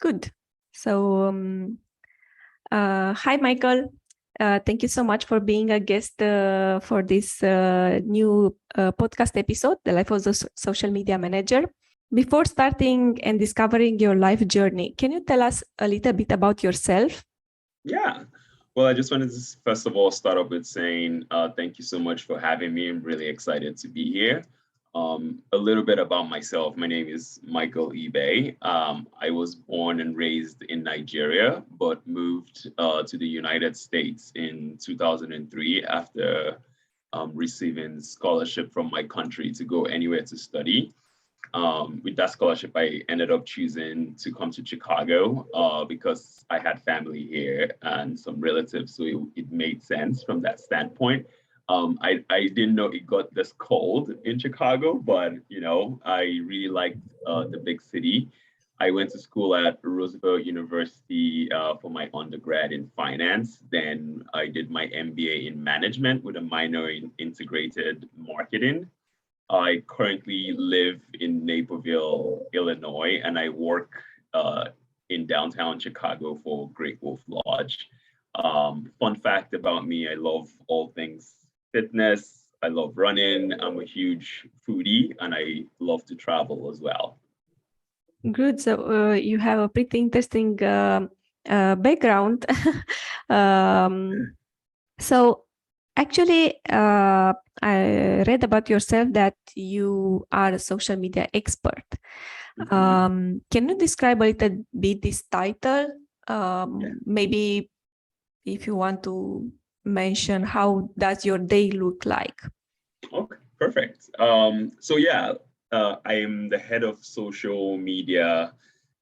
Good. So, hi, Michael. Thank you so much for being a guest for this new podcast episode, The Life of the Social Media Manager. Before starting and discovering your life journey, can you tell us a little bit about yourself? Yeah. Well, I just wanted to first of all start off with saying thank you so much for having me. I'm really excited to be here. A little bit about myself. My name is Michael Ibe. I was born and raised in Nigeria, but moved to the United States in 2003 after receiving scholarship from my country to go anywhere to study. With that scholarship, I ended up choosing to come to Chicago because I had family here and some relatives, so it made sense from that standpoint. I didn't know it got this cold in Chicago, but I really liked the big city. I went to school at Roosevelt University for my undergrad in finance. Then I did my MBA in management with a minor in integrated marketing. I currently live in Naperville, Illinois, and I work in downtown Chicago for Great Wolf Lodge. Fun fact about me, I love all things fitness. I love running. I'm a huge foodie, and I love to travel as well. Good. So you have a pretty interesting background. So actually, I read about yourself that you are a social media expert. Can you describe a little bit this title? Maybe if you want to mention how does your day look like? Okay, perfect. I am the head of social media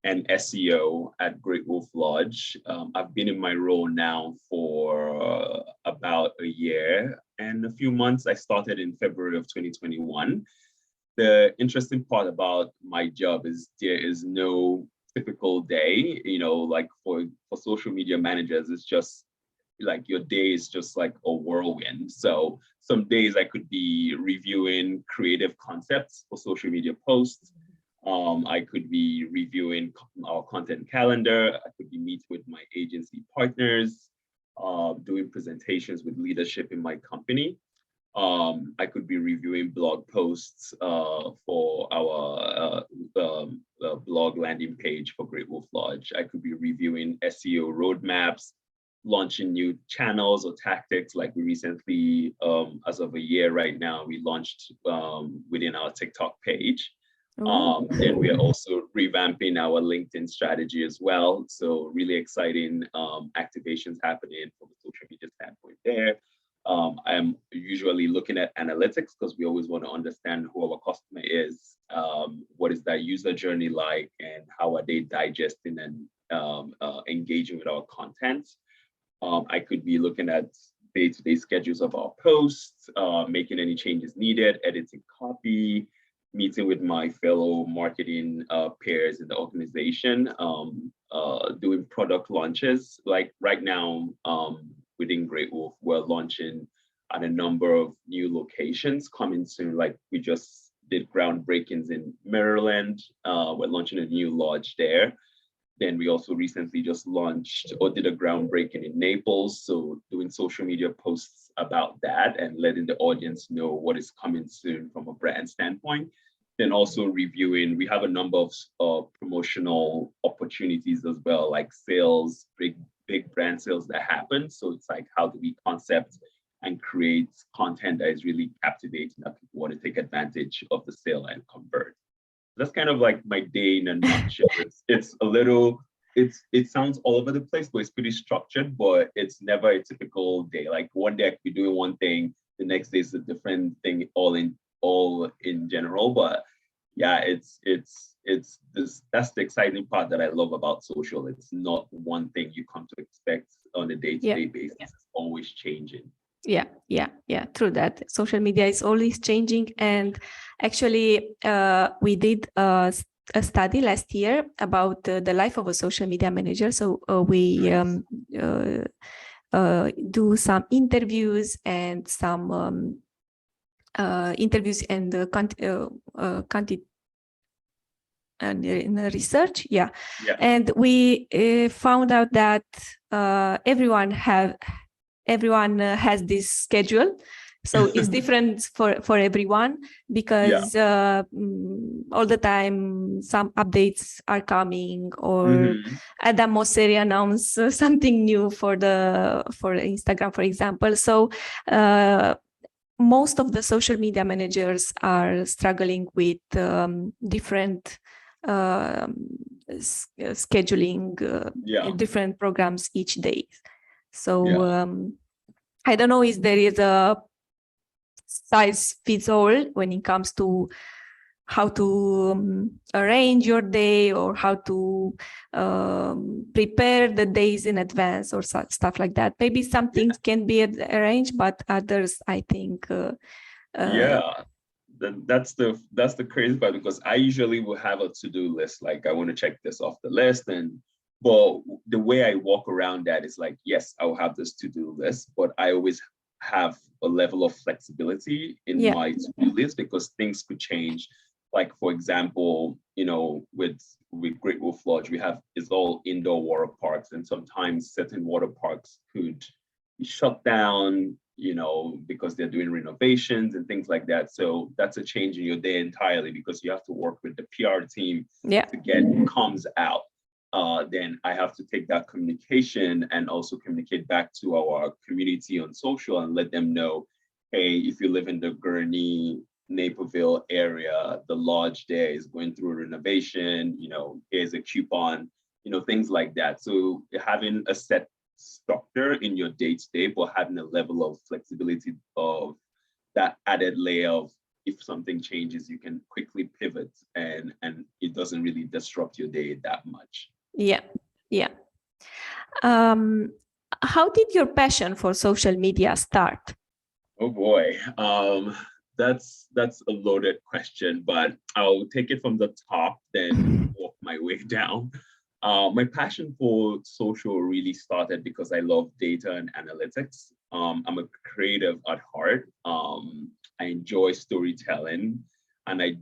and SEO at Great Wolf Lodge. I've been in my role now for about a year and a few months. I started in February of 2021. The interesting part about my job is there is no typical day, like for social media managers, it's just like your day is just like a whirlwind. So some days I could be reviewing creative concepts for social media posts. I could be reviewing our content calendar. I could be meeting with my agency partners, doing presentations with leadership in my company. I could be reviewing blog posts for our blog landing page for Great Wolf Lodge. I could be reviewing SEO roadmaps, launching new channels or tactics. Like we recently, as of a year right now, we launched within our TikTok page. And we are also revamping our LinkedIn strategy as well. So really exciting activations happening from a social media standpoint there. I'm usually looking at analytics because we always want to understand who our customer is, what is that user journey like, and how are they digesting and engaging with our content. I could be looking at day-to-day schedules of our posts, making any changes needed, editing copy, meeting with my fellow marketing peers in the organization, doing product launches. Like right now, within Great Wolf, we're launching at a number of new locations coming soon. Like we just did groundbreakings in Maryland. We're launching a new lodge there. Then we also recently just launched or did a groundbreaking in Naples. So doing social media posts about that and letting the audience know what is coming soon from a brand standpoint. Then also reviewing, we have a number of promotional opportunities as well, like sales, big brand sales that happen. So it's like, how do we concept and create content that is really captivating that people want to take advantage of the sale and convert. That's kind of like my day in a nutshell. It sounds all over the place, but it's pretty structured, but it's never a typical day. Like one day I could be doing one thing, the next day is a different thing all in general. But yeah, that's the exciting part that I love about social. It's not one thing you come to expect on a day-to-day basis. It's always changing. Yeah, true that. Social media is always changing. And actually, we did a study last year about the life of a social media manager. So we do some interviews and some interviews and in the research. Yeah. Yeah. And we found out that everyone has this schedule. So it's different for everyone, because all the time some updates are coming, or Adam Mosseri announced something new for Instagram, for example. So most of the social media managers are struggling with different scheduling, different programs each day. So I don't know if there is a size fits all when it comes to how to arrange your day, or how to prepare the days in advance, or stuff like that. Maybe some things can be arranged, but others, I think. That's the crazy part, because I usually will have a to-do list. Like, I want to check this off the list, but the way I walk around that is like, yes, I'll have this to-do list, but I always have a level of flexibility in my to-do list, because things could change. Like, for example, with Great Wolf Lodge, it's all indoor water parks, and sometimes certain water parks could be shut down, because they're doing renovations and things like that. So that's a change in your day entirely, because you have to work with the PR team to get comms out. Then I have to take that communication and also communicate back to our community on social and let them know, hey, if you live in the Gurney, Naperville area, the lodge there is going through a renovation, here's a coupon, things like that. So having a set structure in your day-to-day, but having a level of flexibility of that added layer of, if something changes, you can quickly pivot, and it doesn't really disrupt your day that much. Yeah. How did your passion for social media start? Oh boy. That's a loaded question, but I'll take it from the top, then walk my way down. My passion for social really started because I love data and analytics. I'm a creative at heart. I enjoy storytelling, and I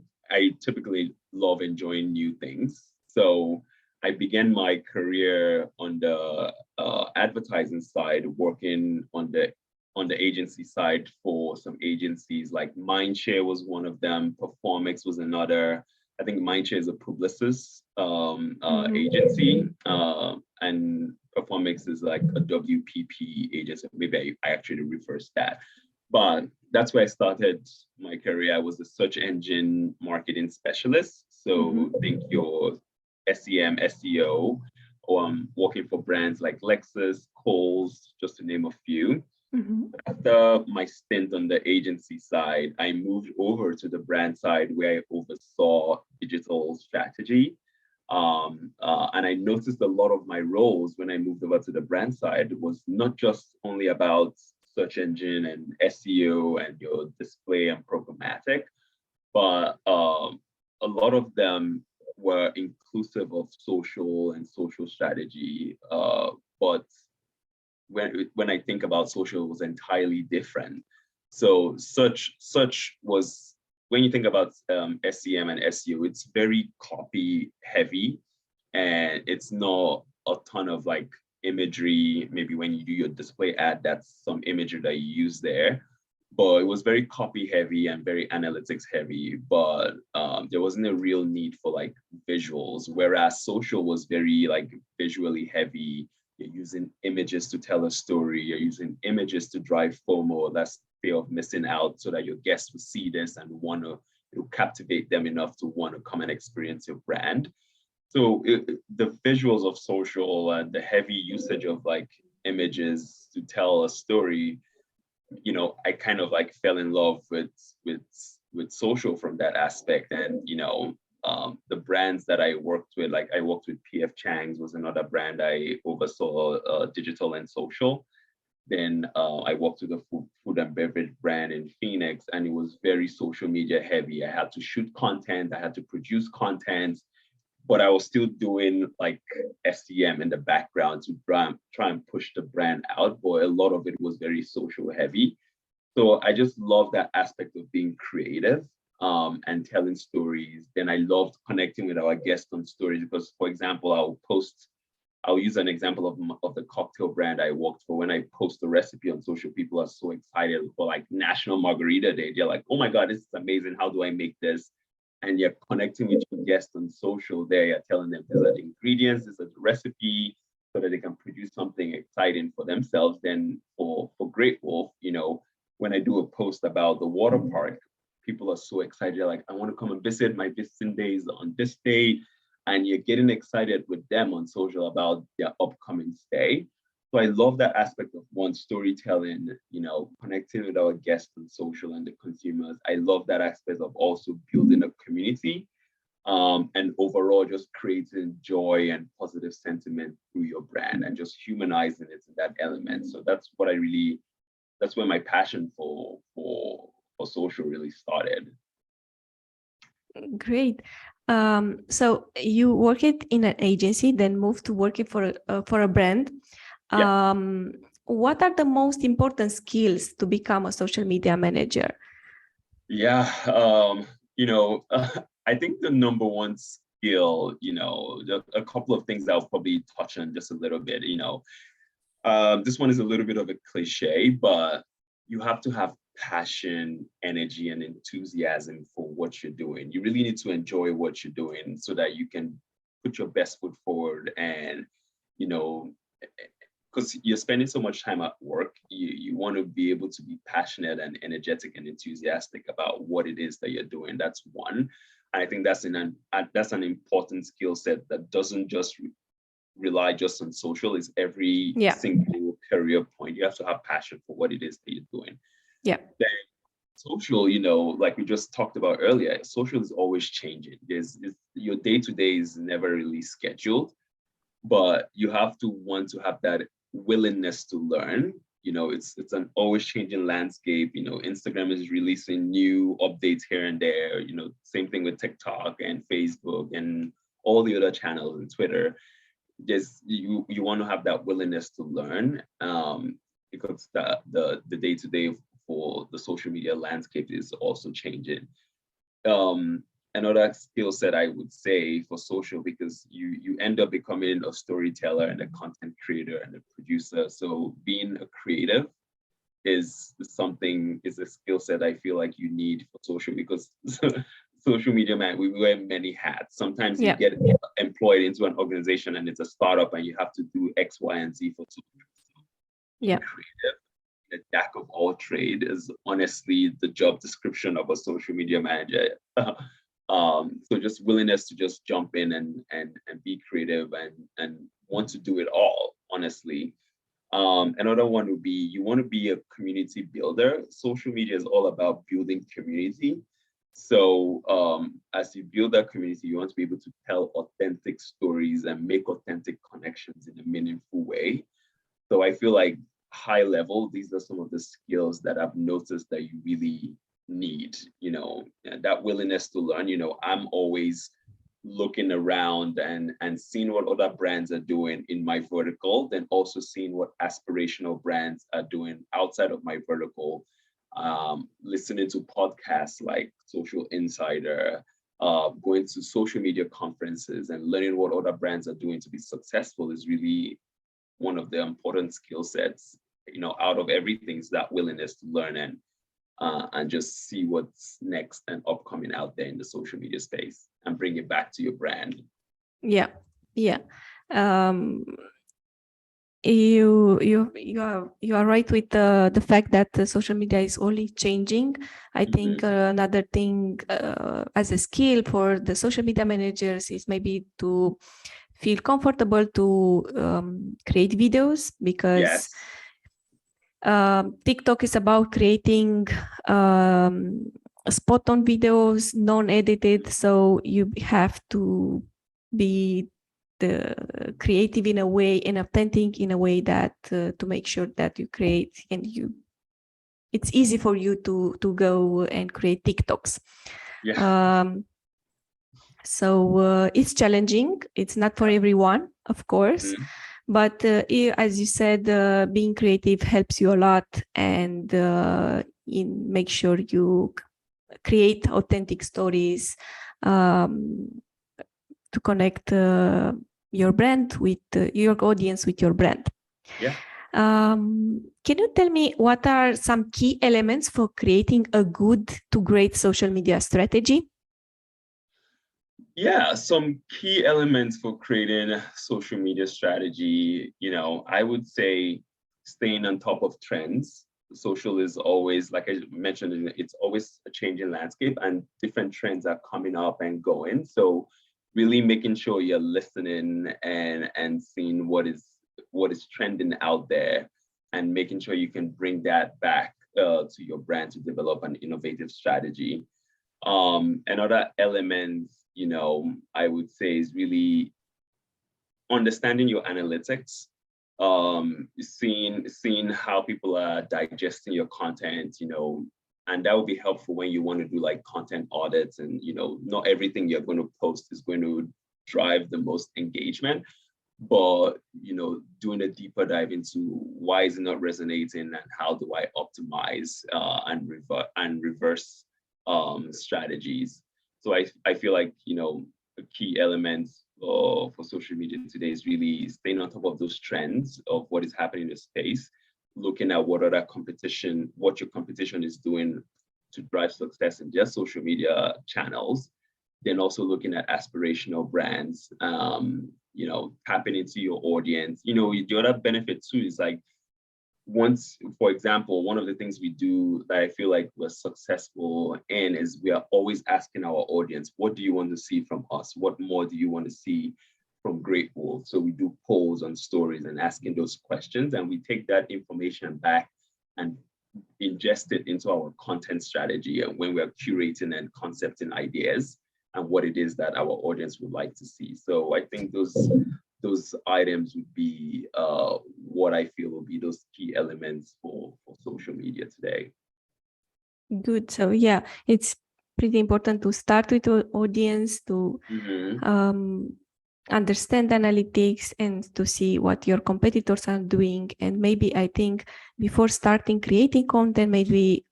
typically love enjoying new things. So I began my career on the advertising side, working on the agency side for some agencies. Like Mindshare was one of them, Performix was another. I think Mindshare is a Publicis agency, and Performix is like a WPP agency. Maybe I actually reversed that. But that's where I started my career. I was a search engine marketing specialist. So think your SEM, SEO, working for brands like Lexus, Kohl's, just to name a few. After my stint on the agency side, I moved over to the brand side, where I oversaw digital strategy. And I noticed a lot of my roles when I moved over to the brand side was not just only about search engine and SEO and your display and programmatic, but a lot of them were inclusive of social and social strategy. But when I think about social, it was entirely different. So such was, when you think about SEM and SEO, it's very copy heavy, and it's not a ton of like imagery. Maybe when you do your display ad, that's some imagery that you use there, but it was very copy heavy and very analytics heavy. But there wasn't a real need for like visuals, whereas social was very like visually heavy. You're using images to tell a story. You're using images to drive FOMO, that's fear of missing out, so that your guests will see this and want to captivate them enough to want to come and experience your brand. So the visuals of social and the heavy usage of like images to tell a story, I kind of like fell in love with social from that aspect. And the brands that I worked with, like I worked with PF Chang's was another brand I oversaw digital and social. Then I worked with a food and beverage brand in Phoenix, and it was very social media heavy. I had to shoot content, I had to produce content, but I was still doing like SEM in the background to try and push the brand out. But a lot of it was very social heavy. So I just love that aspect of being creative. and telling stories. Then I loved connecting with our guests on stories because, for example, I'll use an example of the cocktail brand I worked for. When I post the recipe on social, people are so excited for like National Margarita Day. They're like, oh my God, this is amazing. How do I make this? And you're connecting with your guests on social there. You're telling them these are the ingredients, this is the recipe, so that they can produce something exciting for themselves. Then for Great Wolf, when I do a post about the water park, people are so excited. They're like, I want to come and visit. My visiting day is on this day. And you're getting excited with them on social about their upcoming stay. So I love that aspect of one, storytelling, connecting with our guests on social and the consumers. I love that aspect of also building a community, and overall just creating joy and positive sentiment through your brand and just humanizing it in that element. So that's where my passion for social really started. Great. So you worked in an agency, then moved to working for a brand. Yeah. What are the most important skills to become a social media manager? Yeah, I think the number one skill, a couple of things I'll probably touch on just a little bit. This one is a little bit of a cliche, but you have to have passion, energy, and enthusiasm for what you're doing. You really need to enjoy what you're doing so that you can put your best foot forward. And, because you're spending so much time at work, you want to be able to be passionate and energetic and enthusiastic about what it is that you're doing. That's one. I think that's an important skill set that doesn't just rely just on social. It's every single career point. You have to have passion for what it is that you're doing. Yeah. Then social, like we just talked about earlier, social is always changing. Your day-to-day is never really scheduled, but you have to want to have that willingness to learn. It's an always changing landscape. Instagram is releasing new updates here and there. Same thing with TikTok and Facebook and all the other channels and Twitter. Just you want to have that willingness to learn, because the day-to-day for the social media landscape is also changing. Another skill set I would say for social, because you end up becoming a storyteller and a content creator and a producer. So being a creative is a skill set I feel like you need for social, because social media, man, we wear many hats. Sometimes you get employed into an organization and it's a startup and you have to do X, Y, and Z for social. Yeah. Creative, the jack of all trade is honestly the job description of a social media manager. So just willingness to just jump in and be creative and want to do it all, honestly. Another one would be, you want to be a community builder. Social media is all about building community. So as you build that community, you want to be able to tell authentic stories and make authentic connections in a meaningful way. So I feel like high level, these are some of the skills that I've noticed that you really need, that willingness to learn. I'm always looking around and seeing what other brands are doing in my vertical, then also seeing what aspirational brands are doing outside of my vertical. Listening to podcasts like Socialinsider, going to social media conferences and learning what other brands are doing to be successful is really one of the important skill sets, out of everything, is that willingness to learn and just see what's next and upcoming out there in the social media space and bring it back to your brand. Yeah. You are right with the fact that the social media is only changing. I think another thing as a skill for the social media managers is maybe to feel comfortable to create videos, because TikTok is about creating spot-on videos, non-edited. So you have to be creative in a way and authentic in a way that to make sure that you create and it's easy for you to go and create TikToks. So it's challenging. It's not for everyone, of course. But as you said, being creative helps you a lot, and make sure you create authentic stories to connect your brand with your audience with your brand. Yeah. Can you tell me what are some key elements for creating a good to great social media strategy? Yeah, some key elements for creating a social media strategy, I would say staying on top of trends. Social is always, like I mentioned, it's always a changing landscape and different trends are coming up and going. So really making sure you're listening and seeing what is trending out there and making sure you can bring that back to your brand to develop an innovative strategy. Another element, I would say is really understanding your analytics, seeing how people are digesting your content, and that will be helpful when you want to do like content audits and, not everything you're going to post is going to drive the most engagement, but, doing a deeper dive into why is it not resonating and how do I optimize and reverse strategies. So I feel like, a key element for social media today is really staying on top of those trends of what is happening in the space, looking at what your competition is doing to drive success in their social media channels, then also looking at aspirational brands, tapping into your audience. The other benefit too is like, for example, one of the things we do that I feel like we're successful in is we are always asking our audience, what do you want to see from us? What more do you want to see from Great Wolf? So we do polls on stories and asking those questions, and we take that information back and ingest it into our content strategy and when we're curating and concepting ideas and what it is that our audience would like to see. So I think those items would be what I feel will be those key elements for social media today. Good. So yeah, it's pretty important to start with your audience, to understand analytics and to see what your competitors are doing. And maybe I think before starting creating content, maybe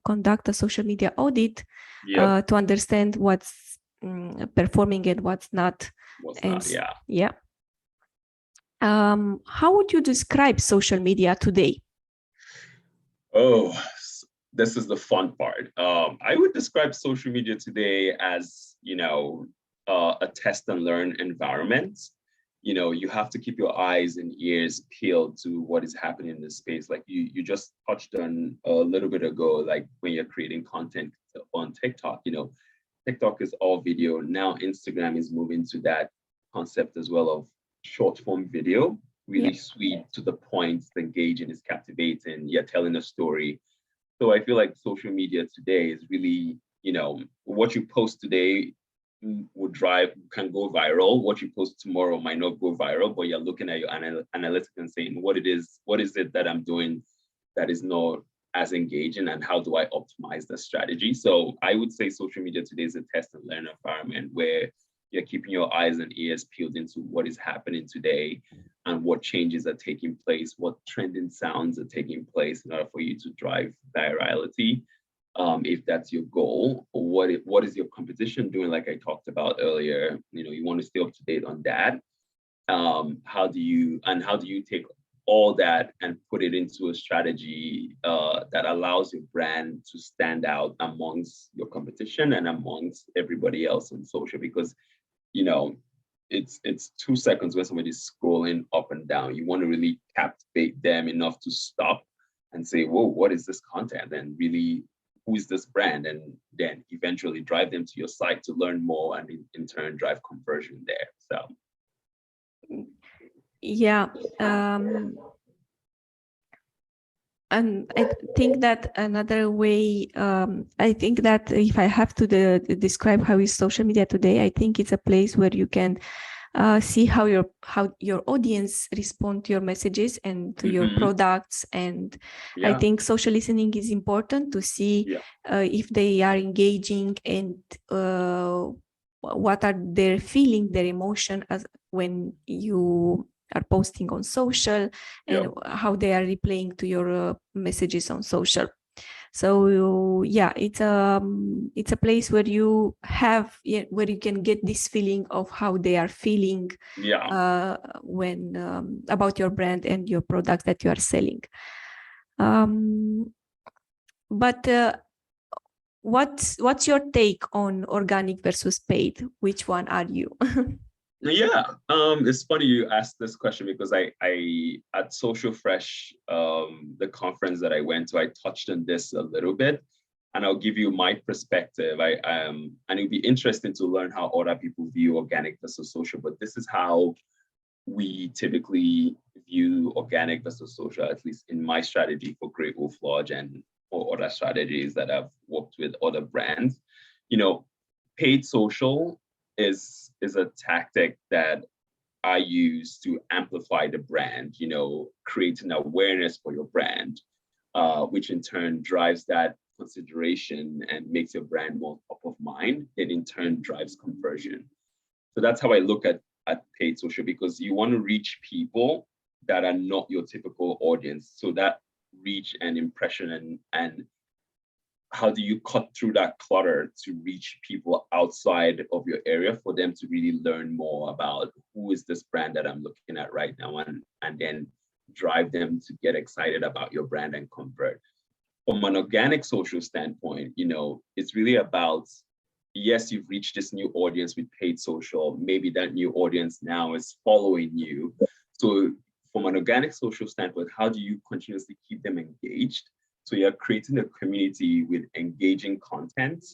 conduct a social media audit to understand what's performing and what's not. Yeah. How would you describe social media today? Oh, this is the fun part. I would describe social media today as, a test and learn environment. You have to keep your eyes and ears peeled to what is happening in this space. Like you just touched on a little bit ago, like when you're creating content on TikTok, TikTok is all video. Now Instagram is moving to that concept as well of short form video, really sweet, to the point, engaging, is captivating, you're telling a story. So I feel like social media today is really, what you post today can go viral. What you post tomorrow might not go viral, but you're looking at your analytics and saying, what is it that I'm doing that is not as engaging, and how do I optimize the strategy? So I would say social media today is a test and learn environment where you're keeping your eyes and ears peeled into what is happening today and what changes are taking place, what trending sounds are taking place in order for you to drive virality. If that's your goal, what is your competition doing? Like I talked about earlier, you want to stay up to date on that. How do you take all that and put it into a strategy that allows your brand to stand out amongst your competition and amongst everybody else on social? Because it's 2 seconds when somebody's scrolling up and down. You want to really captivate them enough to stop and say, whoa, what is this content? And really, who is this brand? And then eventually drive them to your site to learn more and in turn drive conversion there. So yeah. And I think that another way, I think that if I have to describe how is social media today, I think it's a place where you can see how your audience respond to your messages and to your products. And I think social listening is important to see if they are engaging and what are their feeling, their emotion as when you are posting on social, and how they are replying to your messages on social. So yeah, it's a place where you have, where you can get this feeling of how they are feeling when about your brand and your products that you are selling. But what's your take on organic versus paid? Which one are you? Yeah, it's funny you asked this question because I at Social Fresh, the conference that I went to, I touched on this a little bit, and I'll give you my perspective. And it'd be interesting to learn how other people view organic versus social. But this is how we typically view organic versus social, at least in my strategy for Great Wolf Lodge and or other strategies that I've worked with other brands. Paid social is a tactic that I use to amplify the brand, creating awareness for your brand, which in turn drives that consideration and makes your brand more top of mind. It in turn drives conversion. So that's how I look at paid social, because you want to reach people that are not your typical audience. So that reach and impression and how do you cut through that clutter to reach people outside of your area for them to really learn more about who is this brand that I'm looking at right now, and then drive them to get excited about your brand and convert. From an organic social standpoint, it's really about, yes, you've reached this new audience with paid social. Maybe that new audience now is following you. So from an organic social standpoint, how do you continuously keep them engaged? So you're creating a community with engaging content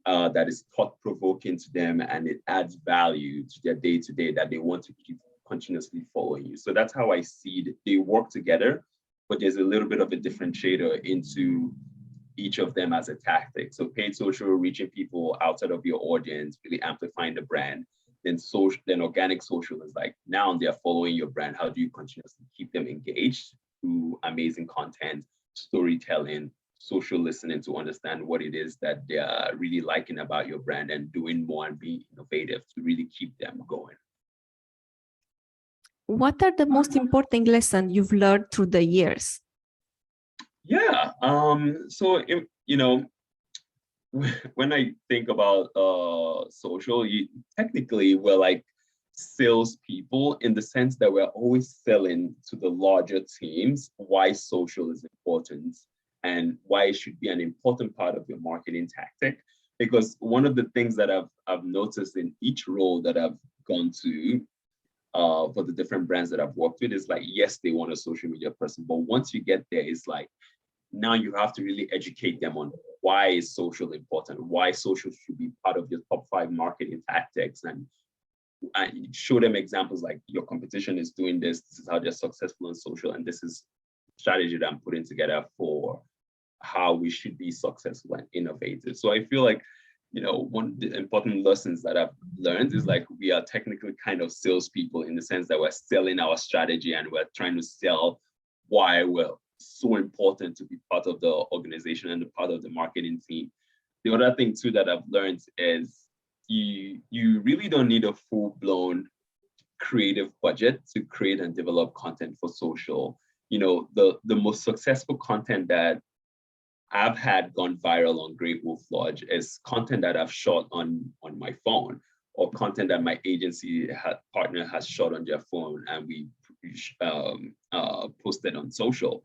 that is thought-provoking to them, and it adds value to their day-to-day that they want to keep continuously following you. So that's how I see it. They work together, but there's a little bit of a differentiator into each of them as a tactic. So paid social, reaching people outside of your audience, really amplifying the brand. Then organic social is like, now they're following your brand. How do you continuously keep them engaged through amazing content, storytelling, social listening to understand what it is that they're really liking about your brand, and doing more and being innovative to really keep them going. What are the most important lessons you've learned through the years? Yeah. So, when I think about social, technically we're like salespeople, in the sense that we're always selling to the larger teams why social is important and why it should be an important part of your marketing tactic. Because one of the things that I've noticed in each role that I've gone to for the different brands that I've worked with is like, yes, they want a social media person, but once you get there, it's like, now you have to really educate them on why is social important, why social should be part of your top 5 marketing tactics, and show them examples like, your competition is doing this is how they're successful in social, and this is strategy that I'm putting together for how we should be successful and innovative. So I feel like, one of the important lessons that I've learned is like, we are technically kind of salespeople, in the sense that we're selling our strategy and we're trying to sell why we're so important to be part of the organization and the part of the marketing team. The other thing too that I've learned is you really don't need a full-blown creative budget to create and develop content for social. The most successful content that I've had gone viral on Great Wolf Lodge is content that I've shot on my phone, or content that my agency partner has shot on their phone, and we posted on social.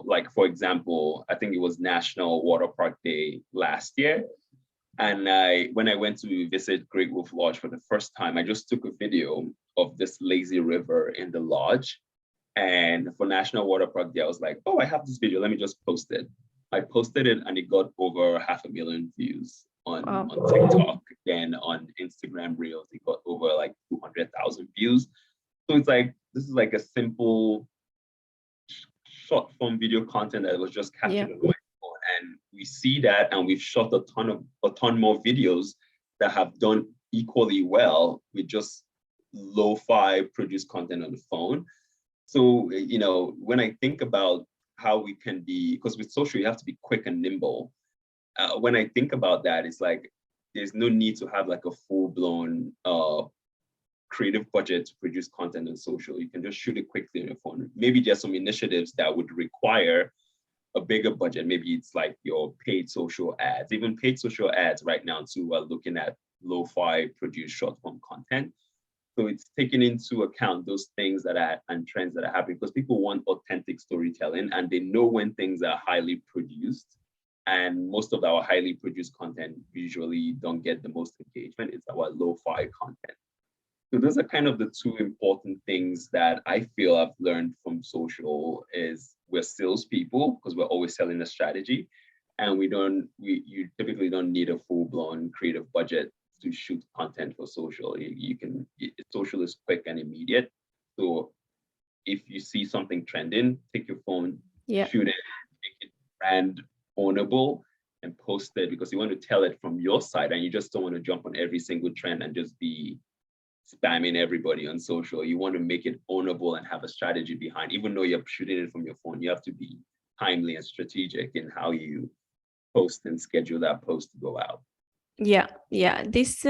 Like, for example, I think it was National Water Park Day last year. And when I went to visit Great Wolf Lodge for the first time, I just took a video of this lazy river in the lodge. And for National Water Park Day, I was like, oh, I have this video, let me just post it. I posted it and it got over 500,000 views on TikTok. Then on Instagram Reels, it got over like 200,000 views. So it's like, this is like a simple short form video content that was just captured on my phone. And we see that, and we've shot a ton more videos that have done equally well with just lo-fi produced content on the phone. So, when I think about how we can be, because with social, you have to be quick and nimble. When I think about that, it's like, there's no need to have like a full-blown creative budget to produce content on social. You can just shoot it quickly on your phone. Maybe there's some initiatives that would require a bigger budget. Maybe it's like your paid social ads. Even paid social ads right now too are looking at lo-fi produced short form content. So it's taking into account those things that are and trends that are happening, because people want authentic storytelling and they know when things are highly produced. And most of our highly produced content usually don't get the most engagement. It's our lo-fi content. So those are kind of the two important things that I feel I've learned from social. Is we're salespeople because we're always selling a strategy, and you typically don't need a full-blown creative budget to shoot content for social. Social is quick and immediate. So if you see something trending, take your phone, shoot it, make it brand ownable, and post it, because you want to tell it from your side, and you just don't want to jump on every single trend and just be spamming everybody on social. You want to make it ownable and have a strategy behind. Even though you're shooting it from your phone, you have to be timely and strategic in how you post and schedule that post to go out. Yeah. These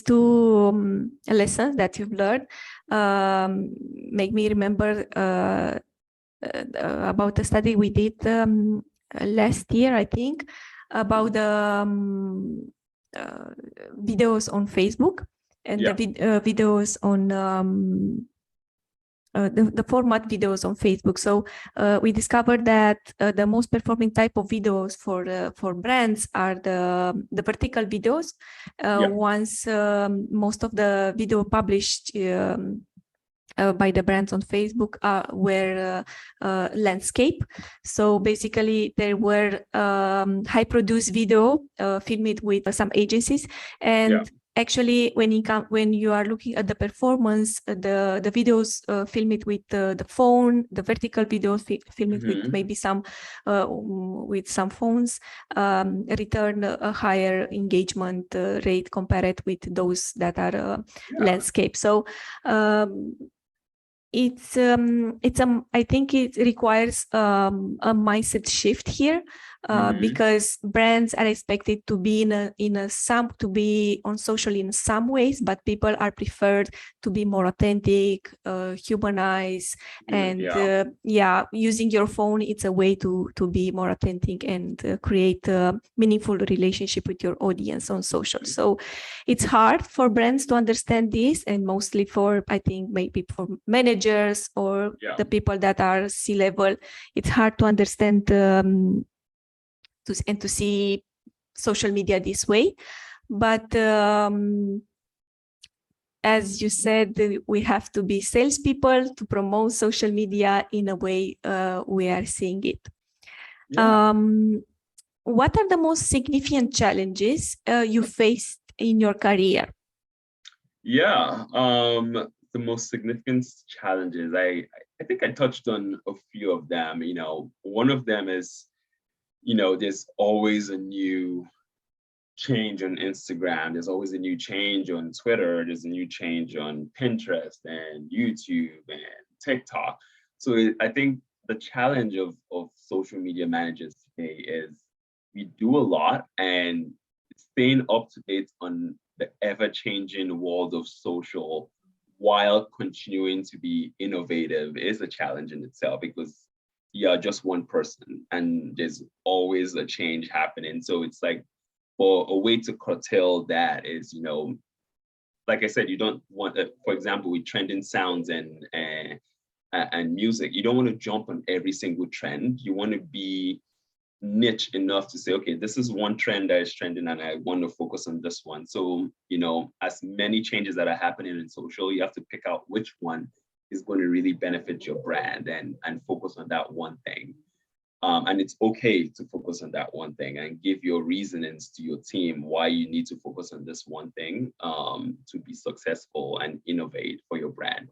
two lessons that you've learned make me remember about a study we did last year, I think, about the videos on Facebook and the videos on the format videos on Facebook. So we discovered that the most performing type of videos for brands are the vertical videos. Once most of the video published by the brands on Facebook were landscape. So basically, there were high produced video filmed with some agencies, and actually, when you are looking at the performance, the videos filmed with the phone, the vertical videos filmed with maybe some phones return a higher engagement rate compared with those that are landscape. So I think it requires a mindset shift here, because brands are expected to be to be on social in some ways, but people are preferred to be more authentic, humanized, and using your phone, it's a way to be more authentic and create a meaningful relationship with your audience on social. So it's hard for brands to understand this, and mostly I think maybe for managers or the people that are C-level, it's hard to understand to see social media this way. But as you said, we have to be salespeople to promote social media in a way we are seeing it. What are the most significant challenges you faced in your career? The most significant challenges, I think I touched on a few of them. One of them is, there's always a new change on Instagram. There's always a new change on Twitter. There's a new change on Pinterest and YouTube and TikTok. So I think the challenge of social media managers today is we do a lot, and staying up to date on the ever-changing world of social while continuing to be innovative is a challenge in itself, because you're just one person and there's always a change happening. So it's like, for a way to curtail that is, like I said, you don't want, for example, with trending sounds and music, you don't want to jump on every single trend. You want to be niche enough to say, okay, this is one trend that is trending and I want to focus on this one. So, as many changes that are happening in social, you have to pick out which one is going to really benefit your brand and focus on that one thing. And it's okay to focus on that one thing and give your reasonings to your team why you need to focus on this one thing to be successful and innovate for your brand.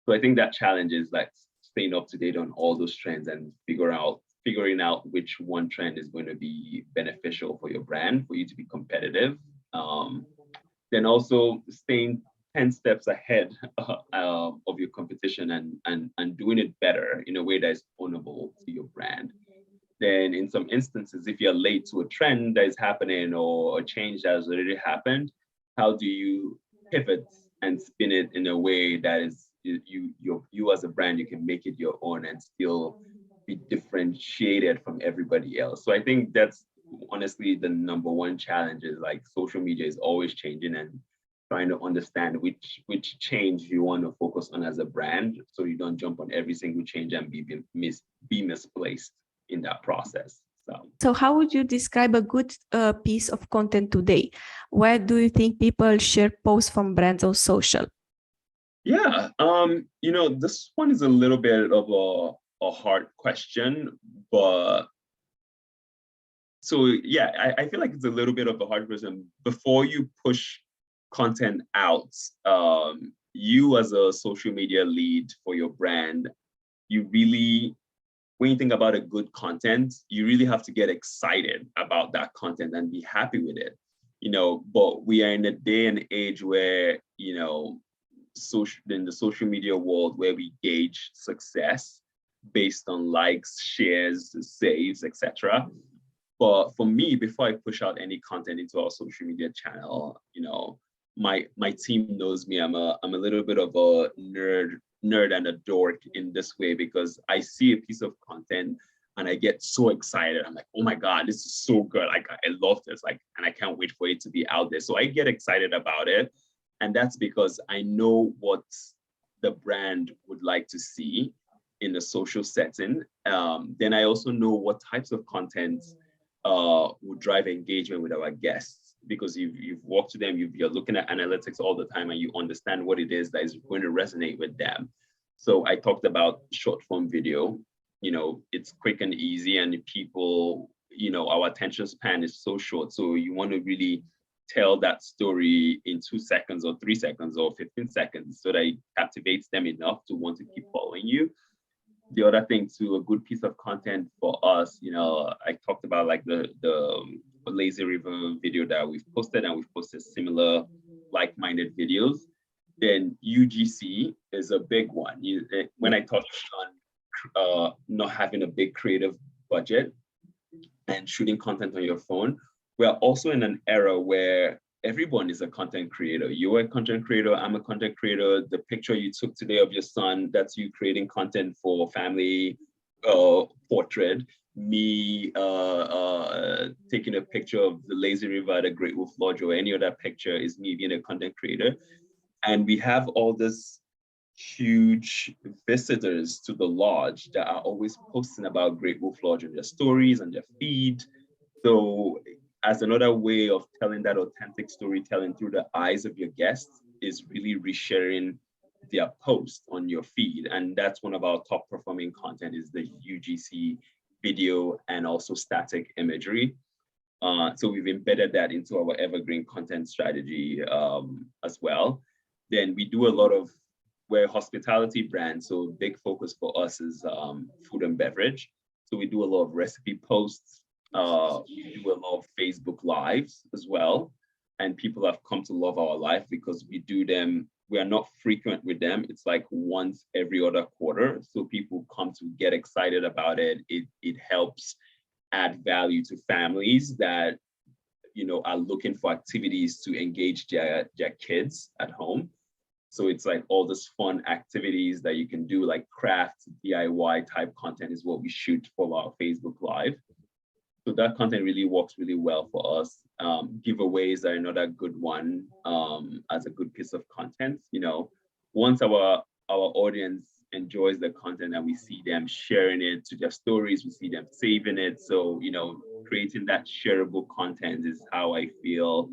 So I think that challenge is like staying up to date on all those trends and figuring out which one trend is going to be beneficial for your brand, for you to be competitive. Then also staying 10 steps ahead of your competition and doing it better in a way that is ownable to your brand. Then in some instances, if you're late to a trend that is happening or a change that has already happened, how do you pivot and spin it in a way that is you as a brand, you can make it your own and still be differentiated from everybody else. So I think that's honestly the number one challenge, is like social media is always changing, and trying to understand which change you want to focus on as a brand, so you don't jump on every single change and be misplaced in that process. So how would you describe a good piece of content today? Where do you think people share posts from brands on social? Yeah, this one is a little bit of a hard question, but so yeah, I feel like it's a little bit of a hard question. Before you push content out, you as a social media lead for your brand, you really, when you think about a good content, you really have to get excited about that content and be happy with it. But we are in a day and age where, in the social media world, where we gauge success based on likes, shares, saves, etc. But for me, before I push out any content into our social media channel, my team knows me. I'm a little bit of a nerd and a dork in this way, because I see a piece of content and I get so excited. I'm like, oh my God, this is so good. Like, I love this. Like, and I can't wait for it to be out there. So I get excited about it. And that's because I know what the brand would like to see in a social setting. Then I also know what types of content would drive engagement with our guests, because you've walked to them, you're looking at analytics all the time, and you understand what it is that is going to resonate with them. So I talked about short form video. It's quick and easy, and people, our attention span is so short. So you want to really tell that story in 2 seconds or 3 seconds or 15 seconds, so that it captivates them enough to want to keep following you. The other thing too, a good piece of content for us, I talked about like the lazy river video that we've posted, and we've posted similar like-minded videos. Then UGC is a big one. When I touched on not having a big creative budget and shooting content on your phone, we are also in an era where everyone is a content creator. You're a content creator, I'm a content creator. The picture you took today of your son, that's you creating content for family portrait. Me taking a picture of the lazy river at a Great Wolf Lodge, or any other picture, is me being a content creator. And we have all this huge visitors to the lodge that are always posting about Great Wolf Lodge on their stories and their feed. So as another way of telling that authentic storytelling through the eyes of your guests, is really resharing their post on your feed. And that's one of our top performing content, is the UGC video and also static imagery. So we've embedded that into our evergreen content strategy as well. Then we do a lot of, we're a hospitality brand, so big focus for us is food and beverage. So we do a lot of recipe posts. We do a lot of Facebook Lives as well. And people have come to love our live because we do them, we are not frequent with them. It's like once every other quarter. So people come to get excited about it. It helps add value to families that, are looking for activities to engage their kids at home. So it's like all this fun activities that you can do, like craft, DIY type content is what we shoot for our Facebook Live. So that content really works really well for us. Giveaways are another good one as a good piece of content. Once our audience enjoys the content and we see them sharing it to their stories, we see them saving it. So, creating that shareable content is how I feel,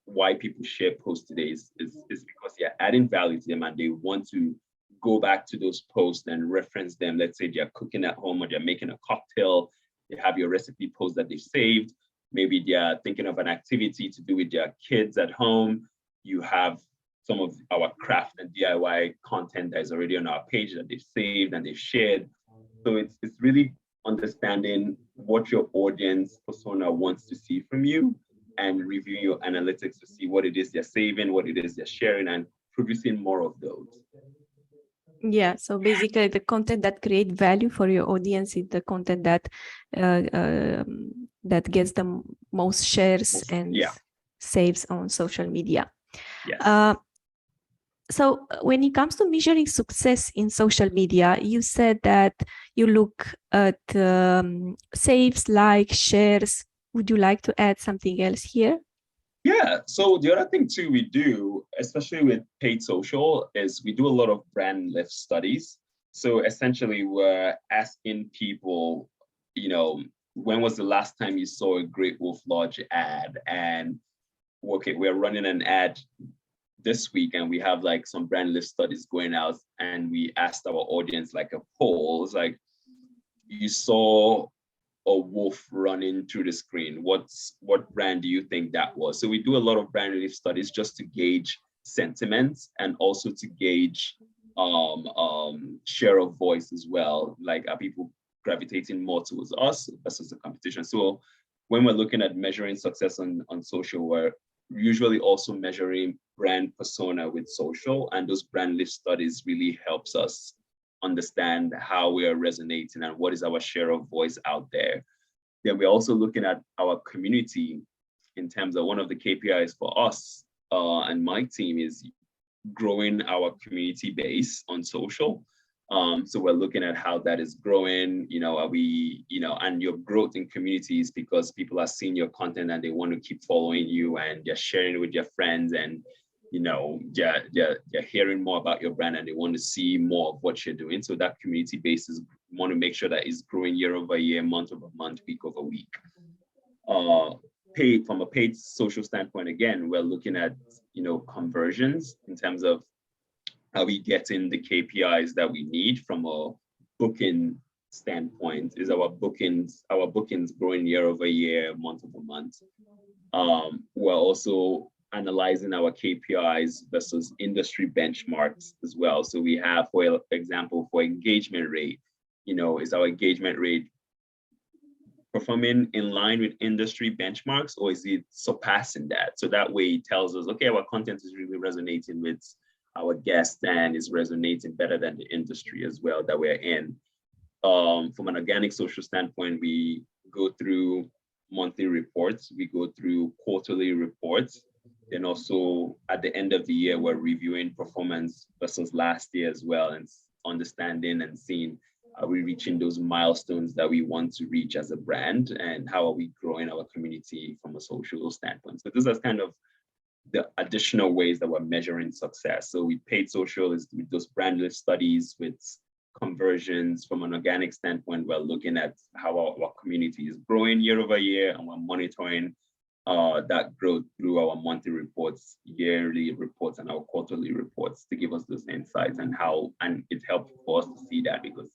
why people share posts today is because they're adding value to them and they want to go back to those posts and reference them. Let's say they're cooking at home or they're making a cocktail. They have your recipe post that they've saved. Maybe they're thinking of an activity to do with their kids at home. You have some of our craft and DIY content that is already on our page that they've saved and they've shared. So it's really understanding what your audience persona wants to see from you and reviewing your analytics to see what it is they're saving, what it is they're sharing, and producing more of those. Yeah, so basically the content that create value for your audience is the content that that gets the most shares and saves on social media. Yes. So when it comes to measuring success in social media, you said that you look at saves, likes, shares. Would you like to add something else here? Yeah. So the other thing too we do, especially with paid social, is we do a lot of brand lift studies. So essentially, we're asking people, when was the last time you saw a Great Wolf Lodge ad? And okay, we're running an ad this week and we have like some brand lift studies going out, and we asked our audience like a poll. It's like, you saw a wolf running through the screen. What brand do you think that was? So we do a lot of brand lift studies just to gauge sentiments and also to gauge share of voice as well. Like, are people gravitating more towards us versus the competition? So when we're looking at measuring success on social, we're usually also measuring brand persona with social, and those brand lift studies really helps us understand how we are resonating and what is our share of voice out there. Then we're also looking at our community in terms of one of the KPIs for us and my team is growing our community base on social. So we're looking at how that is growing, are we, and your growth in communities because people are seeing your content and they want to keep following you and they're sharing it with your friends, and they're hearing more about your brand and they want to see more of what you're doing. So that community base is want to make sure that it's growing year over year, month over month, week over week. From a paid social standpoint, again, we're looking at conversions in terms of are we getting the KPIs that we need from a booking standpoint? Is our bookings growing year over year, month over month? We're also analyzing our KPIs versus industry benchmarks as well. So we have, for example, for engagement rate, is our engagement rate performing in line with industry benchmarks, or is it surpassing that? So that way it tells us, okay, our content is really resonating with our guests and is resonating better than the industry as well that we're in. From an organic social standpoint, we go through monthly reports, we go through quarterly reports, and also at the end of the year, we're reviewing performance versus last year as well, and understanding and seeing, are we reaching those milestones that we want to reach as a brand, and how are we growing our community from a social standpoint? So this is kind of the additional ways that we're measuring success. So we paid social is with those brand lift studies, with conversions. From an organic standpoint, we're looking at how our community is growing year over year, and we're monitoring that growth through our monthly reports, yearly reports, and our quarterly reports to give us those insights and it's helpful for us to see that because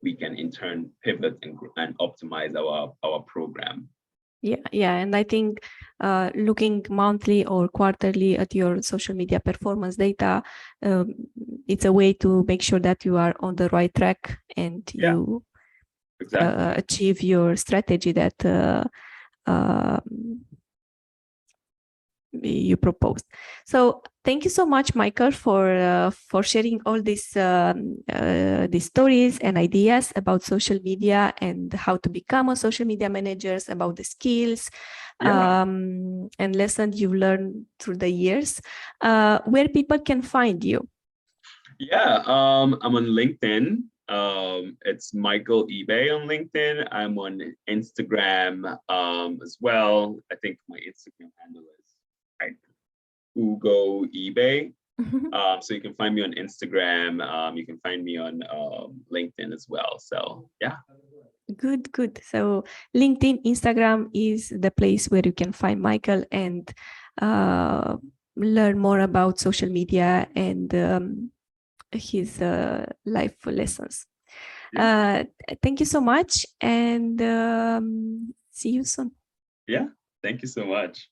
we can in turn pivot and optimize our program. Yeah, and I think looking monthly or quarterly at your social media performance data, it's a way to make sure that you are on the right track and you achieve your strategy that you proposed. So thank you so much, Michael, for sharing all these stories and ideas about social media and how to become a social media manager, about the skills and lessons you've learned through the years. Where people can find you? Yeah, I'm on LinkedIn. It's Michael eBay on LinkedIn. I'm on Instagram as well. I think my Instagram handle is Ugo eBay. So you can find me on Instagram. You can find me on LinkedIn as well. So yeah. Good. So LinkedIn, Instagram is the place where you can find Michael and learn more about social media and his life lessons. Thank you so much, and see you soon. Yeah, thank you so much.